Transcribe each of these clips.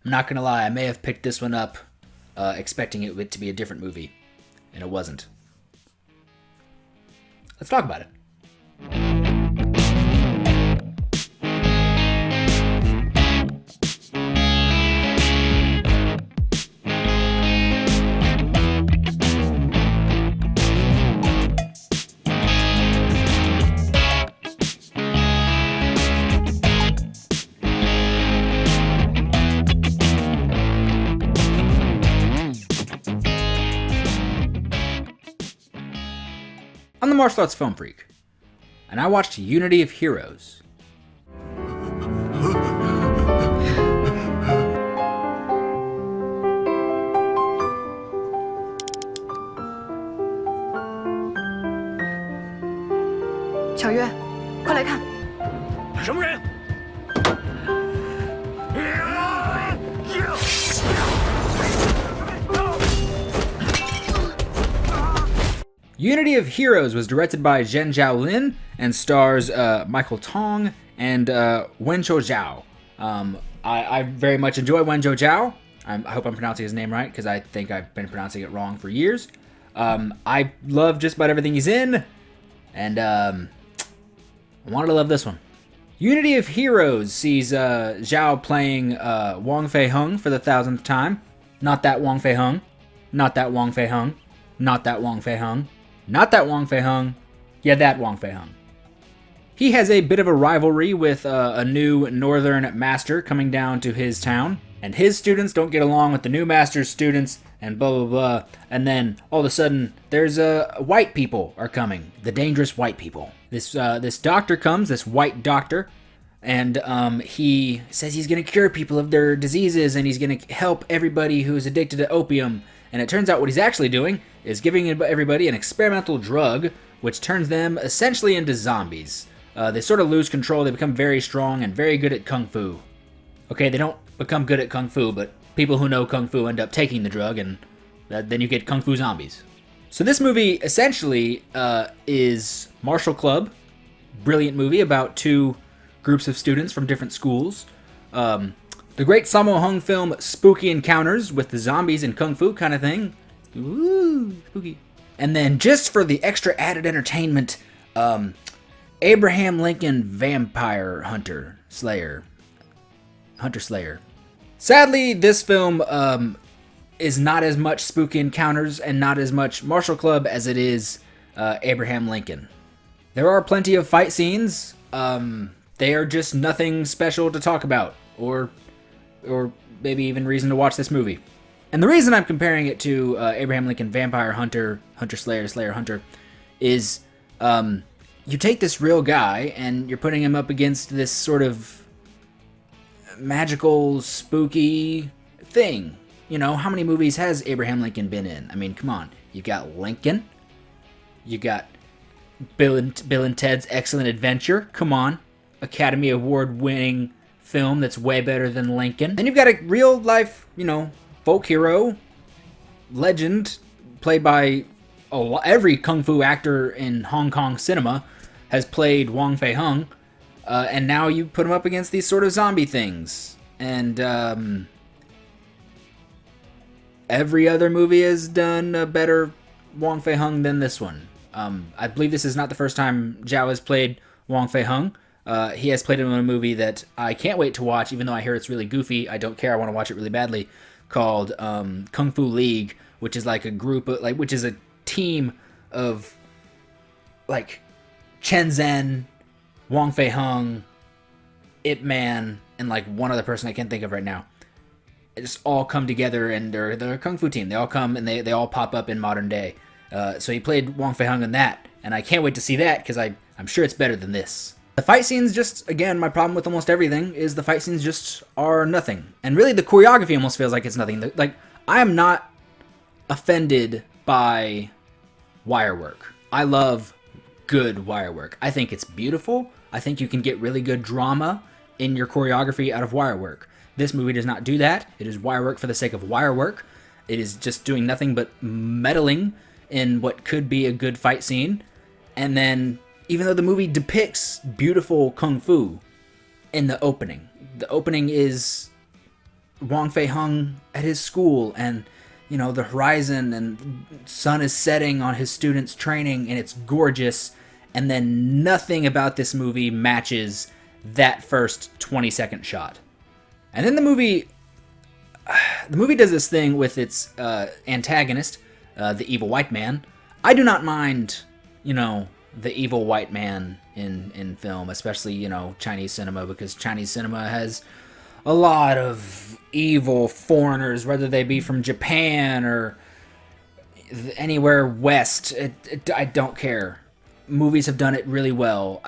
I'm not gonna lie, I may have picked this one up expecting it to be a different movie, and it wasn't. Let's talk about it. I'm the Martial Arts Film Freak, and I watched Unity of Heroes. Unity of Heroes was directed by Zhen Zhaolin and stars Michael Tong and Wenqiu Zhao. I very much enjoy Wenqiu Zhao. I hope I'm pronouncing his name right, because I think I've been pronouncing it wrong for years. I love just about everything he's in, and I wanted to love this one. Unity of Heroes sees Zhao playing Wong Fei Hung for the 1000th time. Not that Wong Fei Hung. Not that Wong Fei Hung. Not that Wong Fei Hung. Not that Wong Fei Hung. Yeah, that Wong Fei Hung. He has a bit of a rivalry with a new northern master coming down to his town, and his students don't get along with the new master's students, and blah blah blah. And then all of a sudden, there's white people are coming, the dangerous white people. This doctor comes, this white doctor, and he says he's gonna cure people of their diseases, and he's gonna help everybody who is addicted to opium. And it turns out what he's actually doing is giving everybody an experimental drug, which turns them essentially into zombies. They sort of lose control, they become very strong and very good at kung fu. Okay, they don't become good at kung fu, but people who know kung fu end up taking the drug, and then you get kung fu zombies. So this movie essentially is Martial Club. Brilliant movie about two groups of students from different schools. The great Sammo Hung film Spooky Encounters with the zombies and kung fu kind of thing. Ooh, spooky. And then just for the extra added entertainment, Abraham Lincoln Vampire Hunter Slayer. Sadly, this film is not as much Spooky Encounters and not as much Martial Club as it is Abraham Lincoln. There are plenty of fight scenes. They are just nothing special to talk about, or maybe even reason to watch this movie. And the reason I'm comparing it to Abraham Lincoln Vampire Hunter Slayer Hunter is you take this real guy and you're putting him up against this sort of magical, spooky thing. You know, how many movies has Abraham Lincoln been in? I mean, come on. You got Lincoln. You got Bill and Ted's Excellent Adventure. Come on. Academy Award winning film that's way better than Lincoln. Then you've got a real life, folk hero, legend, played by every kung fu actor in Hong Kong cinema has played Wong Fei Hung, and now you put him up against these sort of zombie things. And every other movie has done a better Wong Fei Hung than this one. I believe this is not the first time Zhao has played Wong Fei Hung. He has played him in a movie that I can't wait to watch, even though I hear it's really goofy. I don't care. I want to watch it really badly. Called Kung Fu League, which is like a group of which is a team of Chen Zhen, Wong Fei Hung, Ip Man, and one other person I can't think of right now. It just all come together, and they're a kung fu team. They all come and they all pop up in modern day. So he played Wong Fei Hung in that, and I can't wait to see that because I'm sure it's better than this. The fight scenes just, again, my problem with almost everything is the fight scenes just are nothing. And really, the choreography almost feels like it's nothing. I am not offended by wire work. I love good wire work. I think it's beautiful. I think you can get really good drama in your choreography out of wire work. This movie does not do that. It is wire work for the sake of wire work. It is just doing nothing but meddling in what could be a good fight scene. And then, even though the movie depicts beautiful kung fu in the opening is Wong Fei Hung at his school, and the horizon and sun is setting on his students' training, and it's gorgeous. And then nothing about this movie matches that first 20-second shot. And then the movie does this thing with its antagonist, the evil white man. I do not mind, the evil white man in film, especially, Chinese cinema, because Chinese cinema has a lot of evil foreigners, whether they be from Japan or anywhere west. I don't care. Movies have done it really well.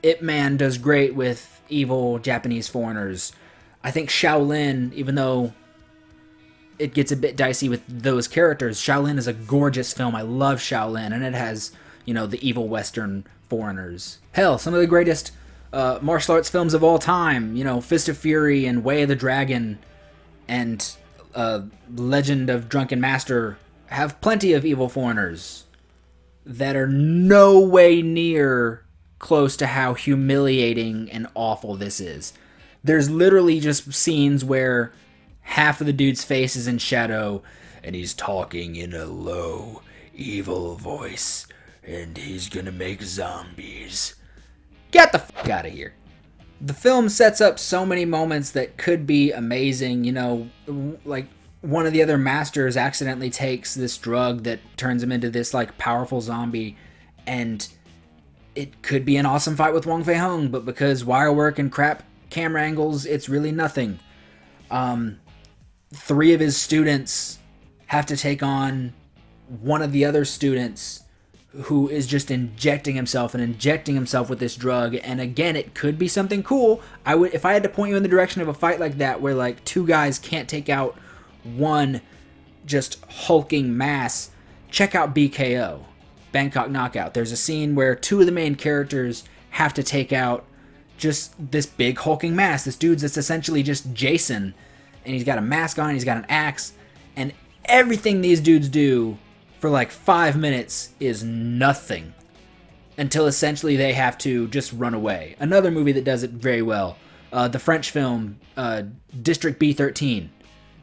Ip Man does great with evil Japanese foreigners. I think Shaolin, even though it gets a bit dicey with those characters, Shaolin is a gorgeous film. I love Shaolin, and it has, the evil Western foreigners. Hell, some of the greatest martial arts films of all time, Fist of Fury and Way of the Dragon and Legend of Drunken Master, have plenty of evil foreigners that are no way near close to how humiliating and awful this is. There's literally just scenes where half of the dude's face is in shadow and he's talking in a low, evil voice, and he's gonna make zombies. Get the fuck out of here. The film sets up so many moments that could be amazing. Like one of the other masters accidentally takes this drug that turns him into this like powerful zombie, and it could be an awesome fight with Wong Fei Hung, but because wire work and crap camera angles, it's really nothing. 3 of his students have to take on one of the other students who is just injecting himself with this drug. And again, it could be something cool. If I had to point you in the direction of a fight like that, where like 2 guys can't take out one just hulking mass, check out BKO, Bangkok Knockout. There's a scene where 2 of the main characters have to take out just this big hulking mass. This dude's that's essentially just Jason, and he's got a mask on, he's got an axe, and everything these dudes do for like 5 minutes is nothing until essentially they have to just run away. Another movie that does it very well, the French film District B13.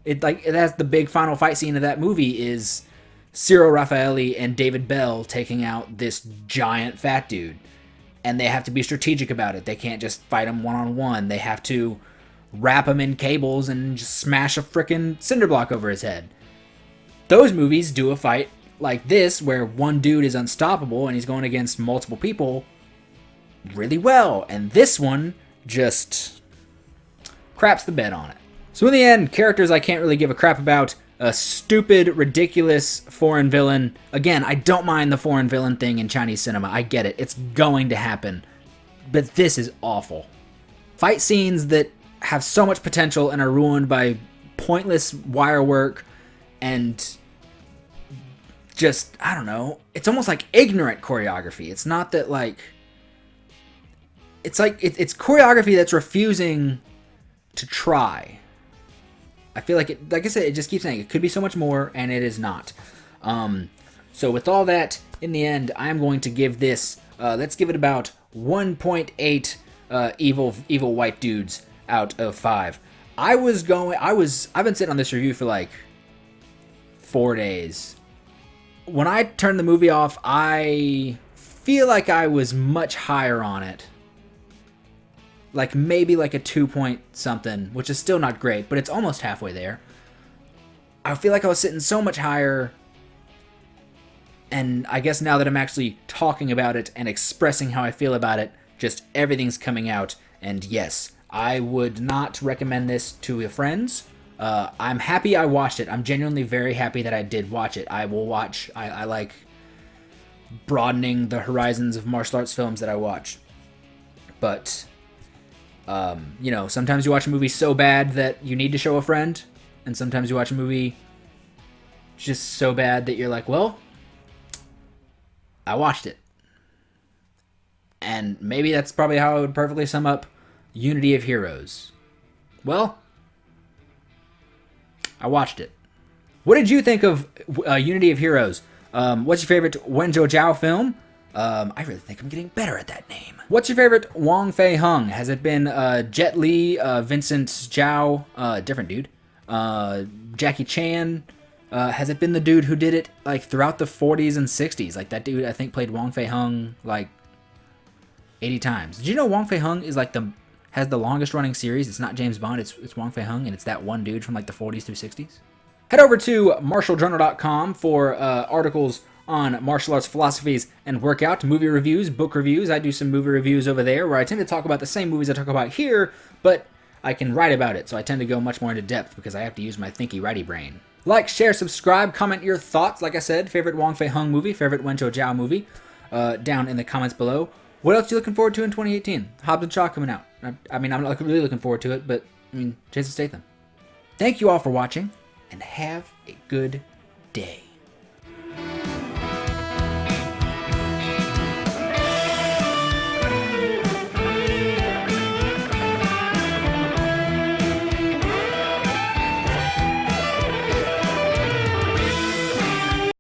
It has the big final fight scene of that movie is Cyril Raffaelli and David Bell taking out this giant fat dude, and they have to be strategic about it. They can't just fight him one-on-one. They have to wrap him in cables and just smash a frickin' cinder block over his head. Those movies do a fight like this, where one dude is unstoppable and he's going against multiple people, really well. And this one just craps the bed on it. So in the end, characters I can't really give a crap about. A stupid, ridiculous foreign villain. Again, I don't mind the foreign villain thing in Chinese cinema. I get it. It's going to happen. But this is awful. Fight scenes that have so much potential and are ruined by pointless wire work and just, I don't know, it's almost like ignorant choreography. It's not that like, it's choreography that's refusing to try. I feel like it, like I said, it just keeps saying it could be so much more, and it is not. So with all that, in the end, I'm going to give this, let's give it about 1.8 evil white dudes out of 5. I've been sitting on this review for like 4 days. When I turned the movie off, I feel like I was much higher on it. Like maybe like a 2 point something, which is still not great, but it's almost halfway there. I feel like I was sitting so much higher, and I guess now that I'm actually talking about it and expressing how I feel about it, just everything's coming out. And yes, I would not recommend this to your friends. I'm happy I watched it. I'm genuinely very happy that I did watch it. I will watch. I like broadening the horizons of martial arts films that I watch. But, sometimes you watch a movie so bad that you need to show a friend. And sometimes you watch a movie just so bad that you're like, well, I watched it. And maybe that's probably how I would perfectly sum up Unity of Heroes. Well, I watched it. What did you think of Unity of Heroes? What's your favorite Wen Zhou Jiao film? I really think I'm getting better at that name. What's your favorite Wong Fei Hung? Has it been Jet Li, Vincent Zhao, different dude, Jackie Chan? Has it been the dude who did it like throughout the 40s and 60s? Like that dude I think played Wong Fei Hung like 80 times. Did you know Wong Fei Hung is like has the longest running series? It's not James Bond, it's Wong Fei Hung, and it's that one dude from like the 40s through 60s. Head over to martialjournal.com for articles on martial arts philosophies and workout, movie reviews, book reviews. I do some movie reviews over there where I tend to talk about the same movies I talk about here, but I can write about it, so I tend to go much more into depth because I have to use my thinky righty brain. Like, share, subscribe, comment your thoughts. Like I said, favorite Wong Fei Hung movie, favorite Wen Zhao movie, down in the comments below. What else are you looking forward to in 2018? Hobbs and Shaw coming out. I mean, I'm not really looking forward to it, but I mean, Jason Statham. Thank you all for watching, and have a good day.